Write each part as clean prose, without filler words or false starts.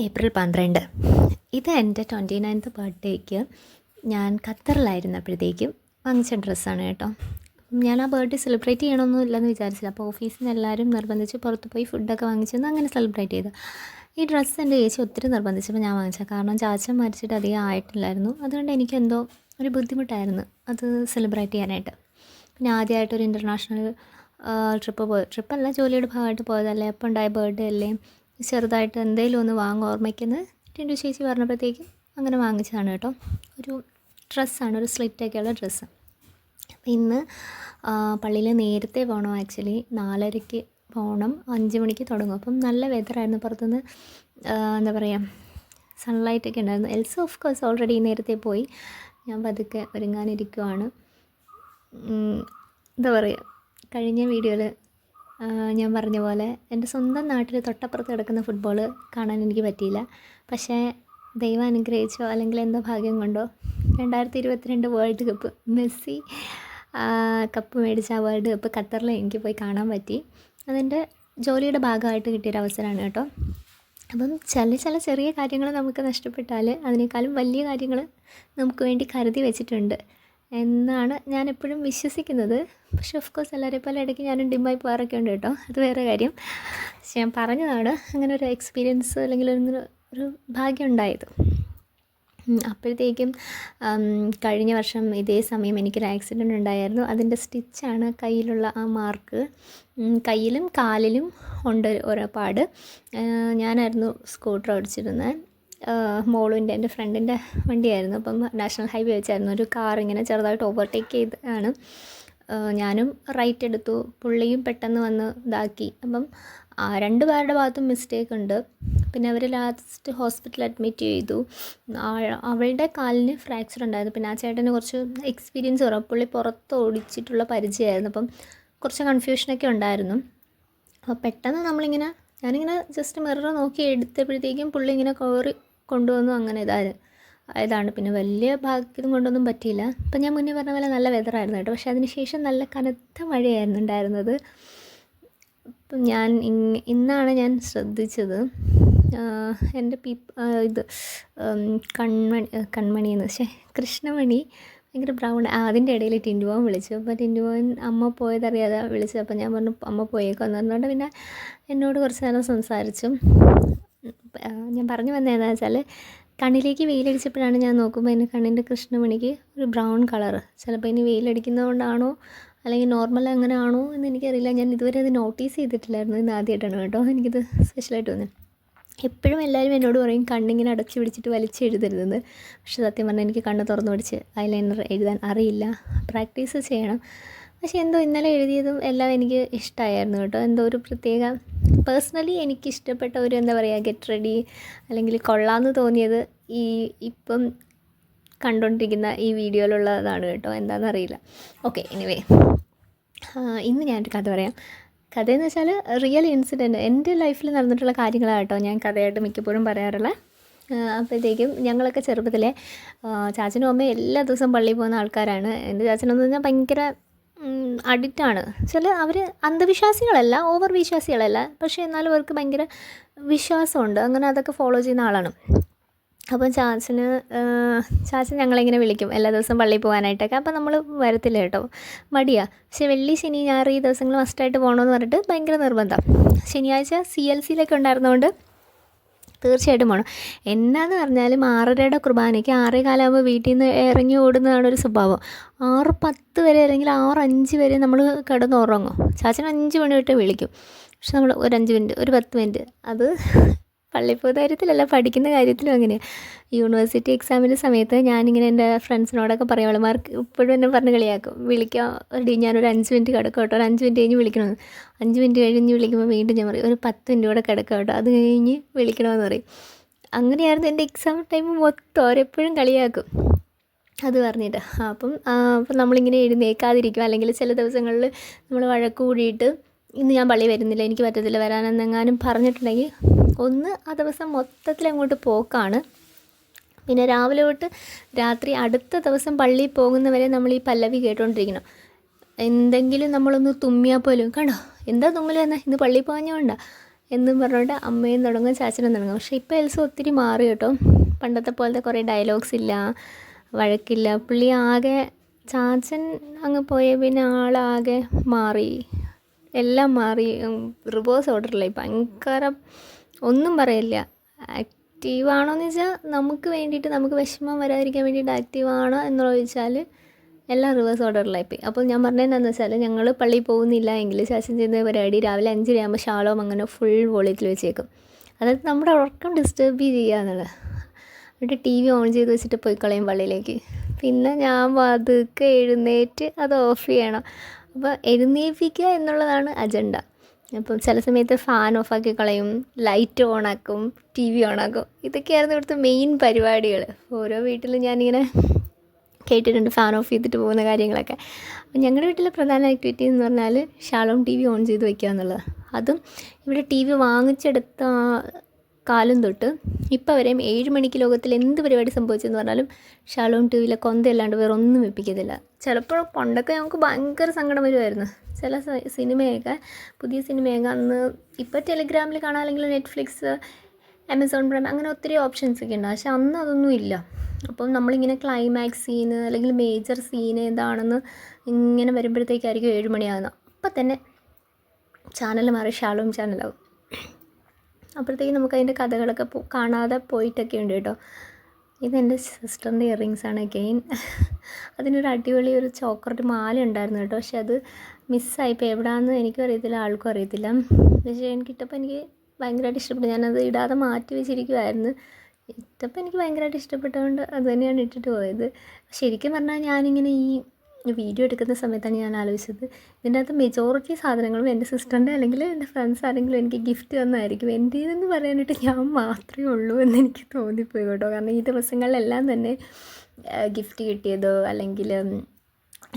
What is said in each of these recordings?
April 12 ഇത് എൻ്റെ 29th ബർത്ത്ഡേക്ക് ഞാൻ ഖത്തറിലായിരുന്നപ്പോഴത്തേക്കും വാങ്ങിച്ച ഡ്രസ്സാണ് കേട്ടോ. ഞാൻ ആ ബർത്ത്ഡേ സെലിബ്രേറ്റ് ചെയ്യണമെന്നും ഇല്ലെന്ന് വിചാരിച്ചില്ല. അപ്പോൾ ഓഫീസിൽ നിന്ന് എല്ലാവരും നിർബന്ധിച്ച് പുറത്ത് പോയി ഫുഡൊക്കെ വാങ്ങിച്ചെന്ന് അങ്ങനെ സെലിബ്രേറ്റ് ചെയ്തു. ഈ ഡ്രസ്സ് എൻ്റെ ചേച്ചി ഒത്തിരി നിർബന്ധിച്ചപ്പോൾ ഞാൻ വാങ്ങിച്ചത്. കാരണം ചാച്ചൻ മരിച്ചിട്ട് അധികം ആയിട്ടില്ലായിരുന്നു. അതുകൊണ്ട് എനിക്കെന്തോ ഒരു ബുദ്ധിമുട്ടായിരുന്നു അത് സെലിബ്രേറ്റ് ചെയ്യാനായിട്ട്. പിന്നെ ആദ്യമായിട്ടൊരു ഇൻ്റർനാഷണൽ ട്രിപ്പല്ല, ജോലിയുടെ ഭാഗമായിട്ട് പോയതല്ലേ, അപ്പോൾ ഉണ്ടായ ബർത്ത്ഡേ അല്ലേ, ചെറുതായിട്ട് എന്തെങ്കിലും ഒന്ന് വാങ്ങും ഓർമ്മയ്ക്കെന്ന് ടിൻറ്റു ചേച്ചി പറഞ്ഞപ്പോഴത്തേക്കും അങ്ങനെ വാങ്ങിച്ചതാണ് കേട്ടോ. ഒരു ഡ്രസ്സാണ്, ഒരു സ്ലിറ്റൊക്കെയുള്ള ഡ്രസ്സ്. അപ്പോൾ ഇന്ന് പള്ളിയിൽ നേരത്തെ പോകണം. ആക്ച്വലി 4:30 പോകണം, 5 മണിക്ക് തുടങ്ങും. അപ്പം നല്ല വെതറായിരുന്നു, പുറത്തുനിന്ന് എന്താ പറയുക സൺലൈറ്റൊക്കെ ഉണ്ടായിരുന്നു. എൽസ ഓഫ് കോഴ്സ് ഓൾറെഡി നേരത്തെ പോയി. ഞാൻ പതുക്കെ ഒരുങ്ങാനിരിക്കുവാണ്. എന്താ പറയുക, കഴിഞ്ഞ വീഡിയോയിൽ ഞാൻ പറഞ്ഞ പോലെ എൻ്റെ സ്വന്തം നാട്ടിൽ തൊട്ടപ്പുറത്ത് കിടക്കുന്ന ഫുട്ബോൾ കാണാൻ എനിക്ക് പറ്റിയില്ല. പക്ഷേ ദൈവം അനുഗ്രഹിച്ചോ അല്ലെങ്കിൽ എന്തോ ഭാഗ്യം കൊണ്ടോ 2022 വേൾഡ് കപ്പ് മെസ്സി കപ്പ് മേടിച്ച ആ വേൾഡ് കപ്പ് ഖത്തറിൽ എനിക്ക് പോയി കാണാൻ പറ്റി. അതെൻ്റെ ജോലിയുടെ ഭാഗമായിട്ട് കിട്ടിയൊരവസരമാണ് കേട്ടോ. അപ്പം ചില ചെറിയ കാര്യങ്ങൾ നമുക്ക് നഷ്ടപ്പെട്ടാൽ അതിനേക്കാളും വലിയ കാര്യങ്ങൾ നമുക്ക് വേണ്ടി കരുതി വെച്ചിട്ടുണ്ട് എന്നാണ് ഞാൻ എപ്പോഴും വിശ്വസിക്കുന്നത്. പക്ഷേ ഓഫ് കോഴ്സ് എല്ലാവരെയും പോലെ ഇടയ്ക്ക് ഞാനും ഡിമ്മായി പോകാറൊക്കെ ഉണ്ട് കേട്ടോ, അത് വേറെ കാര്യം. പക്ഷെ ഞാൻ പറഞ്ഞതാണ് അങ്ങനെ ഒരു എക്സ്പീരിയൻസ് അല്ലെങ്കിൽ ഒരു ഭാഗ്യം ഉണ്ടായത്. അപ്പോഴത്തേക്കും കഴിഞ്ഞ വർഷം ഇതേ സമയം എനിക്കൊരു ആക്സിഡൻറ്റ് ഉണ്ടായിരുന്നു. അതിൻ്റെ സ്റ്റിച്ചാണ് കയ്യിലുള്ള ആ മാർക്ക്. കയ്യിലും കാലിലും ഉണ്ട് ഓരോ പാട്. ഞാനായിരുന്നു സ്കൂട്ടർ ഓടിച്ചിരുന്നത്. മോളുവിൻ്റെ എൻ്റെ ഫ്രണ്ടിൻ്റെ വണ്ടിയായിരുന്നു. അപ്പം നാഷണൽ ഹൈവേ വെച്ചായിരുന്നു ഒരു കാർ ഇങ്ങനെ ചെറുതായിട്ട് ഓവർടേക്ക് ചെയ്താണ്. ഞാനും റൈറ്റ് എടുത്തു, പുള്ളിയും പെട്ടെന്ന് വന്ന് ഇതാക്കി. അപ്പം 2 പേരുടെ ഭാഗത്തും മിസ്റ്റേക്ക് ഉണ്ട്. പിന്നെ അവർ ലാസ്റ്റ് ഹോസ്പിറ്റലിൽ അഡ്മിറ്റ് ചെയ്തു. അവളുടെ കാലിന് ഫ്രാക്ചർ ഉണ്ടായിരുന്നു. പിന്നെ ആ ചേട്ടന് കുറച്ച് എക്സ്പീരിയൻസ് കുറവ്, പുള്ളി പുറത്ത് ഓടിച്ചിട്ടുള്ള പരിചയമായിരുന്നു. അപ്പം കുറച്ച് കൺഫ്യൂഷനൊക്കെ ഉണ്ടായിരുന്നു. അപ്പോൾ പെട്ടെന്ന് ഞാനിങ്ങനെ ജസ്റ്റ് മിറർ നോക്കി എടുത്തപ്പോഴത്തേക്കും പുള്ളി ഇങ്ങനെ കൊണ്ടുവന്നു. അങ്ങനെ ഇതാണ്. പിന്നെ വലിയ ഭാഗ്യം കൊണ്ടൊന്നും പറ്റിയില്ല. ഇപ്പം ഞാൻ മുന്നേ പറഞ്ഞ പോലെ നല്ല വെതറായിരുന്നു കേട്ടോ. പക്ഷേ അതിനുശേഷം നല്ല കനത്ത മഴയായിരുന്നു ഉണ്ടായിരുന്നത്. അപ്പം ഇന്നാണ് ഞാൻ ശ്രദ്ധിച്ചത് എൻ്റെ കൺമണിയെന്ന് കൃഷ്ണമണി ഭയങ്കര ബ്രൗൺ. അതിൻ്റെ ഇടയിൽ ടിൻറ്റുപോൻ വിളിച്ചു. അപ്പോൾ ടിൻറ്റുപോൻ അമ്മ പോയതറിയാതെ വിളിച്ചു. അപ്പോൾ ഞാൻ പറഞ്ഞു അമ്മ പോയേക്കാന്ന് പറഞ്ഞുകൊണ്ട് പിന്നെ എന്നോട് കുറച്ച് നേരം സംസാരിച്ചു. ഞാൻ പറഞ്ഞു വന്നതെന്ന് വെച്ചാൽ കണ്ണിലേക്ക് വെയിലടിച്ചപ്പോഴാണ് ഞാൻ നോക്കുമ്പോൾ എൻ്റെ കണ്ണിൻ്റെ കൃഷ്ണമണിക്ക് ഒരു ബ്രൗൺ കളറ്. ചിലപ്പോൾ ഇനി വെയിലടിക്കുന്നത് കൊണ്ടാണോ അല്ലെങ്കിൽ നോർമൽ അങ്ങനെ ആണോ എന്ന് എനിക്കറിയില്ല. ഞാൻ ഇതുവരെ അത് നോട്ടീസ് ചെയ്തിട്ടില്ലായിരുന്നു. ഇന്ന് ആദ്യമായിട്ടാണ് കേട്ടോ എനിക്കിത് സ്പെഷ്യലായിട്ട് തോന്നി. എപ്പോഴും എല്ലാവരും എന്നോട് പറയും കണ്ണിങ്ങനെ അടച്ചു പിടിച്ചിട്ട് വലിച്ചെഴുതരുതെന്ന്. പക്ഷെ സത്യം പറഞ്ഞാൽ എനിക്ക് കണ്ണ് തുറന്നു പിടിച്ച് ഐലൈനർ എഴുതാൻ അറിയില്ല. പ്രാക്ടീസ് ചെയ്യണം. പക്ഷേ എന്തോ ഇന്നലെ എഴുതിയതും എല്ലാം എനിക്ക് ഇഷ്ടമായിരുന്നു കേട്ടോ. എന്തോ ഒരു പ്രത്യേക പേഴ്സണലി എനിക്കിഷ്ടപ്പെട്ട ഒരു എന്താ പറയുക ഗെറ്റ് റെഡി അല്ലെങ്കിൽ കൊള്ളാമെന്ന് തോന്നിയത് ഇപ്പം കണ്ടുകൊണ്ടിരിക്കുന്ന ഈ വീഡിയോയിലുള്ളതാണ് കേട്ടോ. എന്താണെന്നറിയില്ല. ഓക്കെ, എനിവേ ഇന്ന് ഞാനൊരു കഥ പറയാം. കഥയെന്ന് വെച്ചാൽ റിയൽ ഇൻസിഡൻറ്റ് എൻ്റെ ലൈഫിൽ നടന്നിട്ടുള്ള കാര്യങ്ങളാണ് കേട്ടോ ഞാൻ കഥയായിട്ട് മിക്കപ്പോഴും പറയാറുള്ളത്. അപ്പോഴത്തേക്കും ഞങ്ങളൊക്കെ ചെറുപ്പത്തിലെ ചാച്ചനും അമ്മയും എല്ലാ ദിവസവും പള്ളിയിൽ പോകുന്ന ആൾക്കാരാണ്. എൻ്റെ ചാച്ചനെന്ന് പറഞ്ഞാൽ ഭയങ്കര അഡിക്റ്റാണ്. അവർ അന്ധവിശ്വാസികളല്ല, ഓവർ വിശ്വാസികളല്ല, പക്ഷേ എന്നാലും അവർക്ക് ഭയങ്കര വിശ്വാസമുണ്ട്. അങ്ങനെ അതൊക്കെ ഫോളോ ചെയ്യുന്ന ആളാണ്. അപ്പം ചാച്ചൻ ഞങ്ങളിങ്ങനെ വിളിക്കും എല്ലാ ദിവസവും പള്ളിയിൽ പോകാനായിട്ടൊക്കെ. അപ്പോൾ നമ്മൾ വരത്തില്ല കേട്ടോ, മടിയാണ്. പക്ഷേ വെള്ളി ശനി ഞായർ ഈ ദിവസങ്ങൾ മസ്റ്റായിട്ട് പോകണമെന്ന് പറഞ്ഞിട്ട് ഭയങ്കര നിർബന്ധം. ശനിയാഴ്ച CLCയിലൊക്കെ ഉണ്ടായിരുന്നതുകൊണ്ട് തീർച്ചയായിട്ടും പോകണം. എന്നാന്ന് പറഞ്ഞാലും 6:30 കുർബാനയ്ക്ക് 6:15 വീട്ടിൽ നിന്ന് ഇറങ്ങി ഓടുന്നതാണ് ഒരു സ്വഭാവം. 6:10 വരെ അല്ലെങ്കിൽ 6:05 വരെ നമ്മൾ കിടന്നുറങ്ങും. ചാച്ചൻ 5 മണി തൊട്ട് വിളിക്കും. പക്ഷെ നമ്മൾ ഒരു 5 മിനിറ്റ് ഒരു 10 മിനിറ്റ് അത് പള്ളിയിൽ പോകുന്ന കാര്യത്തിലല്ല, പഠിക്കുന്ന കാര്യത്തിലും അങ്ങനെയാണ്. യൂണിവേഴ്സിറ്റി എക്സാമിൻ്റെ സമയത്ത് ഞാനിങ്ങനെ എൻ്റെ ഫ്രണ്ട്സിനോടൊക്കെ പറയും, അവളുമാർക്ക് ഇപ്പോഴും എന്നെ പറഞ്ഞ് കളിയാക്കും, വിളിക്കാം ഞാനൊരു 5 മിനിറ്റ് കിടക്കാം കേട്ടോ, ഒരു 5 മിനിറ്റ് കഴിഞ്ഞ് വിളിക്കണമെന്ന്. 5 മിനിറ്റ് കഴിഞ്ഞ് വിളിക്കുമ്പോൾ വീണ്ടും ഞാൻ പറയും ഒരു 10 മിനിറ്റ് കൂടെ കിടക്കാം കേട്ടോ, അത് കഴിഞ്ഞ് വിളിക്കണമെന്ന് പറയും. അങ്ങനെയായിരുന്നു എൻ്റെ എക്സാം ടൈം മൊത്തം. അവരെപ്പോഴും കളിയാക്കും അത് പറഞ്ഞിട്ട്. അപ്പം നമ്മളിങ്ങനെ എഴുന്നേക്കാതിരിക്കും. അല്ലെങ്കിൽ ചില ദിവസങ്ങളിൽ നമ്മൾ വഴക്ക് കൂടിയിട്ട് ഇന്ന് ഞാൻ പള്ളി വരുന്നില്ല, എനിക്ക് പറ്റത്തില്ല വരാനെന്നെങ്ങാനും പറഞ്ഞിട്ടുണ്ടെങ്കിൽ ഒന്ന് ആ ദിവസം മൊത്തത്തിൽ അങ്ങോട്ട് പോക്കാണ്. പിന്നെ രാവിലെ തൊട്ട് രാത്രി അടുത്ത ദിവസം പള്ളിയിൽ പോകുന്നവരെ നമ്മൾ ഈ പല്ലവി കേട്ടുകൊണ്ടിരിക്കണം. എന്തെങ്കിലും നമ്മളൊന്ന് തുമ്മിയാൽ പോലും കണ്ടോ എന്താ തുമ്മൽ വന്നാൽ ഇന്ന് പള്ളിയിൽ പോകാഞ്ഞോണ്ടാ, എന്നും പറഞ്ഞുകൊണ്ട് അമ്മയും തുടങ്ങും ചാച്ചനും തുടങ്ങും. പക്ഷേ ഇപ്പോൾ എൽസ ഒത്തിരി മാറി കേട്ടോ. പണ്ടത്തെ പോലത്തെ കുറേ ഡയലോഗ്സ് ഇല്ല, വഴക്കില്ല. പുള്ളി ആകെ ചാച്ചൻ അങ്ങ് പോയ പിന്നെ ആളാകെ മാറി, എല്ലാം മാറി. റിവേഴ്സ് ഓർഡറിലായി. ഭയങ്കര ഒന്നും പറയില്ല. ആക്റ്റീവാണോയെന്ന് വെച്ചാൽ നമുക്ക് വേണ്ടിയിട്ട്, നമുക്ക് വിഷമം വരാതിരിക്കാൻ വേണ്ടിയിട്ട് ആക്റ്റീവാണോ എന്ന് ചോദിച്ചാൽ എല്ലാം റിവേഴ്സ് ഓർഡറിലായിപ്പോയി. അപ്പോൾ ഞാൻ പറഞ്ഞതെന്താണെന്ന് വെച്ചാൽ, ഞങ്ങൾ പള്ളിയിൽ പോകുന്നില്ല എങ്കിൽ ചാച്ചൻ ചെയ്യുന്ന പരിപാടി രാവിലെ 5 ആകുമ്പോൾ ഷാളോം അങ്ങനെ ഫുൾ വോളിയത്തിൽ വെച്ചേക്കും. അതായത് നമ്മുടെ ഉറക്കം ഡിസ്റ്റർബ് ചെയ്യുക എന്നുള്ളത്. എന്നിട്ട് ടി വി ഓൺ ചെയ്ത് വെച്ചിട്ട് പോയി കളയും പള്ളിയിലേക്ക്. പിന്നെ ഞാൻ പതുക്കെ എഴുന്നേറ്റ് അത് ഓഫ് ചെയ്യണം. അപ്പോൾ എഴുന്നേൽപ്പിക്കുക എന്നുള്ളതാണ് അജണ്ട. അപ്പം ചില സമയത്ത് ഫാൻ ഓഫാക്കി കളയും, ലൈറ്റ് ഓണാക്കും, ടി വി ഓണാക്കും. ഇതൊക്കെയായിരുന്നു ഇവിടുത്തെ മെയിൻ പരിപാടികൾ. ഓരോ വീട്ടിലും ഞാനിങ്ങനെ കേട്ടിട്ടുണ്ട് ഫാൻ ഓഫ് ചെയ്തിട്ട് പോകുന്ന കാര്യങ്ങളൊക്കെ. അപ്പം ഞങ്ങളുടെ വീട്ടിലെ പ്രധാന ആക്ടിവിറ്റി എന്ന് പറഞ്ഞാൽ ഷാലോം ടി വി ഓൺ ചെയ്ത് വയ്ക്കുക എന്നുള്ളത്. അതും ഇവിടെ ടി വി വാങ്ങിച്ചെടുത്ത കാലം തൊട്ട് ഇപ്പോൾ വരെയും 7 മണിക്ക് ലോകത്തിൽ എന്ത് പരിപാടി സംഭവിച്ചെന്ന് പറഞ്ഞാലും ഷാലോം ടി വിയിലെ കൊന്തയല്ലാണ്ട് വേറെ ഒന്നും വെപ്പിക്കത്തില്ല. ചിലപ്പോൾ പണ്ടൊക്കെ ഞങ്ങൾക്ക് ഭയങ്കര സങ്കടം വരുമായിരുന്നു. ചില സിനിമയൊക്കെ, പുതിയ സിനിമയൊക്കെ അന്ന് ഇപ്പോൾ ടെലിഗ്രാമിൽ കാണാം, അല്ലെങ്കിൽ നെറ്റ്ഫ്ലിക്സ്, ആമസോൺ പ്രൈം, അങ്ങനെ ഒത്തിരി ഓപ്ഷൻസ് ഒക്കെ ഉണ്ട്. പക്ഷെ അന്ന് അതൊന്നും ഇല്ല. അപ്പം നമ്മളിങ്ങനെ ക്ലൈമാക്സ് സീന് അല്ലെങ്കിൽ മേജർ സീന് എന്താണെന്ന് ഇങ്ങനെ വരുമ്പോഴത്തേക്കായിരിക്കും 7 മണിയാകുന്നത്. അപ്പം തന്നെ ചാനൽ മാറി ഷാലോം ചാനലാവും. അപ്പോഴത്തേക്കും നമുക്കതിൻ്റെ കഥകളൊക്കെ കാണാതെ പോയിട്ടൊക്കെ ഉണ്ട് കേട്ടോ. ഇതെൻ്റെ സിസ്റ്ററിൻ്റെ ഇയറിങ്സാണ് അഗെയിൻ. അതിനൊരു അടിപൊളി ഒരു ചോക്കറിൻ്റെ മാല ഉണ്ടായിരുന്നു കേട്ടോ. പക്ഷെ അത് മിസ്സായിപ്പോൾ. എവിടെയാണെന്ന് എനിക്കും അറിയത്തില്ല, ആൾക്കും അറിയത്തില്ല. പക്ഷേ എനിക്കിട്ടപ്പോൾ എനിക്ക് ഭയങ്കരമായിട്ട് ഇഷ്ടപ്പെട്ടു. ഞാനത് ഇടാതെ മാറ്റി വെച്ചിരിക്കുമായിരുന്നു. ഇട്ടപ്പോൾ എനിക്ക് ഭയങ്കരമായിട്ട് ഇഷ്ടപ്പെട്ടതുകൊണ്ട് അത് തന്നെയാണ് ഇട്ടിട്ട് പോയത്. ശരിക്കും പറഞ്ഞാൽ ഞാനിങ്ങനെ ഈ വീഡിയോ എടുക്കുന്ന സമയത്താണ് ഞാൻ ആലോചിച്ചത്, ഇതിൻ്റെ അകത്ത് മെജോറിറ്റി സാധനങ്ങളും എൻ്റെ സിസ്റ്ററിൻ്റെ അല്ലെങ്കിൽ എൻ്റെ ഫ്രണ്ട്സ് ആരെങ്കിലും എനിക്ക് ഗിഫ്റ്റ് തന്നായിരിക്കും. എൻ്റേതെന്ന് പറയാനായിട്ട് ഞാൻ മാത്രമേ ഉള്ളൂ എന്ന് എനിക്ക് തോന്നിപ്പോയി കേട്ടോ. കാരണം ഈ ദിവസങ്ങളിലെല്ലാം തന്നെ ഗിഫ്റ്റ് കിട്ടിയതോ അല്ലെങ്കിൽ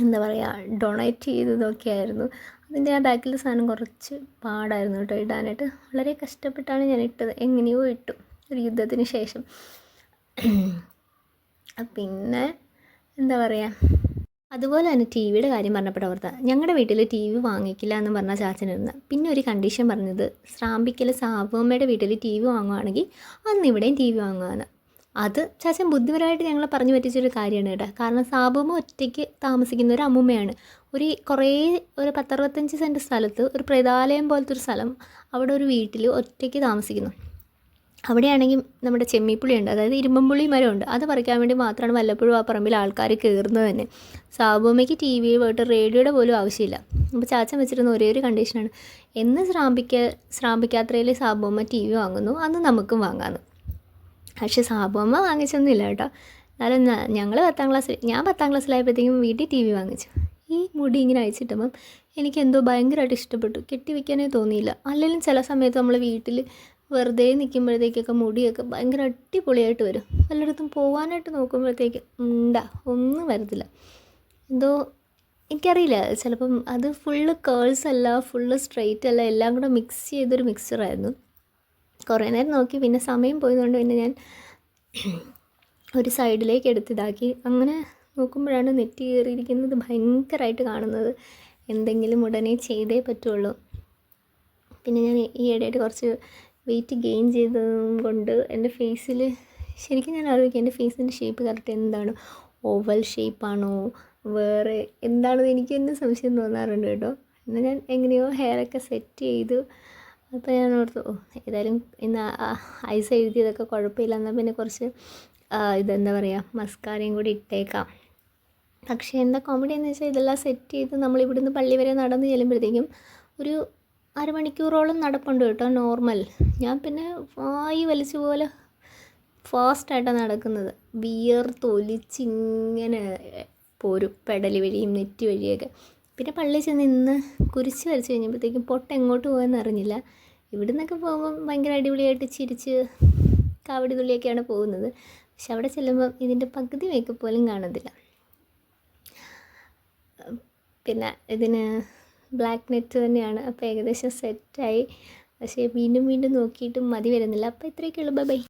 എന്താ പറയുക, ഡൊണേറ്റ് ചെയ്തതൊക്കെ ആയിരുന്നു. അതിൻ്റെ ആ ബാക്കിൽ സാധനം കുറച്ച് പാടായിരുന്നു കേട്ടോ ഇടാനായിട്ട്. വളരെ കഷ്ടപ്പെട്ടാണ് ഞാൻ ഇട്ടത്. എങ്ങനെയോ ഇട്ടു ഒരു യുദ്ധത്തിന് ശേഷം. പിന്നെ എന്താ പറയുക, അതുപോലെ തന്നെ ടി വിയുടെ കാര്യം പറഞ്ഞപ്പോൾ ഓർത്താ, ഞങ്ങളുടെ വീട്ടിൽ ടി വി വാങ്ങിക്കില്ല എന്ന് പറഞ്ഞാൽ ചാച്ചനിരുന്ന്. പിന്നെ ഒരു കണ്ടീഷൻ പറഞ്ഞത്, ശ്രാമ്പിക്കൽ സാബുമ്മയുടെ വീട്ടിൽ ടി വി വാങ്ങുകയാണെങ്കിൽ അന്ന് ഇവിടെയും ടി വി വാങ്ങുകയെന്ന്. അത് ചാച്ചൻ ബുദ്ധിപരമായിട്ട് ഞങ്ങളെ പറഞ്ഞു പറ്റിച്ചൊരു കാര്യമാണ് കേട്ടോ. കാരണം സാബുമ്മ ഒറ്റയ്ക്ക് താമസിക്കുന്ന ഒരു അമ്മുമ്മയാണ്. ഒരു 10-65 സെൻറ്റ് സ്ഥലത്ത് ഒരു പ്രേതാലയം പോലത്തെ ഒരു സ്ഥലം, അവിടെ ഒരു വീട്ടിൽ ഒറ്റയ്ക്ക് താമസിക്കുന്നു. അവിടെയാണെങ്കിൽ നമ്മുടെ ചെമ്മിപ്പുളിയുണ്ട്, അതായത് ഇരുമ്പുളി മരമുണ്ട്. അത് പറിക്കാൻ വേണ്ടി മാത്രമാണ് വല്ലപ്പോഴും ആ പറമ്പിൽ ആൾക്കാർ കയറുന്നത് തന്നെ. സാബുമ്മയ്ക്ക് ടി വി പോയിട്ട് റേഡിയോയുടെ പോലും ആവശ്യമില്ല. അപ്പോൾ ചാച്ചൻ വെച്ചിരുന്ന ഒരേ ഒരു കണ്ടീഷനാണ്, എന്ന് ശ്രാമ്പിക്കാത്രയിൽ സാബുമ്മ ടി വി വാങ്ങുന്നു അന്ന് നമുക്കും വാങ്ങാമെന്ന്. പക്ഷേ സാബുമ്മ വാങ്ങിച്ചൊന്നുമില്ല കേട്ടോ. എന്നാലും ഞാൻ 10ാം ക്ലാസ്സിലായപ്പോഴത്തേക്കും വീട്ടിൽ ടി വി വാങ്ങിച്ചു. ഈ മുടി ഇങ്ങനെ അയച്ചിട്ടപ്പം എനിക്കെന്തോ ഭയങ്കരമായിട്ട് ഇഷ്ടപ്പെട്ടു. കെട്ടി വയ്ക്കാനേ തോന്നിയില്ല. അല്ലെങ്കിൽ ചില സമയത്ത് നമ്മൾ വീട്ടിൽ വെറുതെ നിൽക്കുമ്പോഴത്തേക്കൊക്കെ മുടിയൊക്കെ ഭയങ്കര അടിപൊളിയായിട്ട് വരും. പലയിടത്തും പോകാനായിട്ട് നോക്കുമ്പോഴത്തേക്ക് ഒന്നും വരത്തില്ല. എന്തോ എനിക്കറിയില്ല, ചിലപ്പം അത് ഫുള്ള് കേൾസ് അല്ല, ഫുള്ള് സ്ട്രെയിറ്റ് അല്ല, എല്ലാം കൂടെ മിക്സ് ചെയ്തൊരു മിക്സ്ചറായിരുന്നു. കുറേ നേരം നോക്കി, പിന്നെ സമയം പോയതുകൊണ്ട് പിന്നെ ഞാൻ ഒരു സൈഡിലേക്ക് എടുത്തിതാക്കി. അങ്ങനെ നോക്കുമ്പോഴാണ് നെറ്റി കയറിയിരിക്കുന്നത് ഭയങ്കരമായിട്ട് കാണുന്നത്. എന്തെങ്കിലും ഉടനെ ചെയ്തേ പറ്റുള്ളൂ. പിന്നെ ഞാൻ ഈ ഇടയായിട്ട് കുറച്ച് വെയിറ്റ് ഗെയിൻ ചെയ്തതും കൊണ്ട് എൻ്റെ ഫേസിൽ ശരിക്കും ഞാൻ ആലോചിക്കും, എൻ്റെ ഫേസിൻ്റെ ഷേപ്പ് കറക്റ്റ് എന്താണ്, ഓവൽ ഷേപ്പാണോ വേറെ എന്താണെന്ന് എനിക്ക് തന്നെ സംശയം തോന്നാറുണ്ട് കേട്ടോ. എന്നാൽ ഞാൻ എങ്ങനെയോ ഹെയറൊക്കെ സെറ്റ് ചെയ്തു. അപ്പോൾ ഞാൻ ഓർത്തു, ഏതായാലും ഇന്ന് ഐസ് എഴുതിയതൊക്കെ കുഴപ്പമില്ല, എന്നാൽ പിന്നെ കുറച്ച് ഇതെന്താ പറയുക, മസ്കാരയും കൂടി ഇട്ടേക്കാം. പക്ഷേ എന്താ കോമഡി എന്ന് വെച്ചാൽ, ഇതെല്ലാം സെറ്റ് ചെയ്ത് നമ്മളിവിടുന്ന് പള്ളി വരെ നടന്ന് ചെല്ലുമ്പോഴത്തേക്കും ഒരു അരമണിക്കൂറോളം നടപ്പുണ്ട് കേട്ടോ നോർമൽ. ഞാൻ പിന്നെ വായി വലിച്ച പോലെ ഫാസ്റ്റായിട്ടാണ് നടക്കുന്നത്. വിയർത്തൊലിച്ചിങ്ങനെ പോരും, പെടലി വഴിയും നെറ്റി വഴിയൊക്കെ. പിന്നെ പള്ളിയിൽ ചെന്ന് നിന്ന് കുരിശ് വരച്ച് കഴിഞ്ഞപ്പോഴത്തേക്കും പൊട്ട് എങ്ങോട്ട് പോകുമെന്ന് അറിഞ്ഞില്ല. ഇവിടെ നിന്നൊക്കെ പോകുമ്പം ഭയങ്കര അടിപൊളിയായിട്ട് ചിരിച്ച് കാവടി തുള്ളിയൊക്കെയാണ് പോകുന്നത്. പക്ഷെ അവിടെ ചെല്ലുമ്പം ഇതിൻ്റെ പകുതി മേക്കപ്പ് പോലും കാണത്തില്ല. പിന്നെ ഇതിന് ബ്ലാക്ക് നെറ്റ് തന്നെയാണ്. അപ്പോൾ ഏകദേശം സെറ്റായി. പക്ഷേ വീണ്ടും നോക്കിയിട്ടും മതി വരുന്നില്ല. അപ്പോൾ ഇത്രയൊക്കെയുള്ളൂ. ബൈ.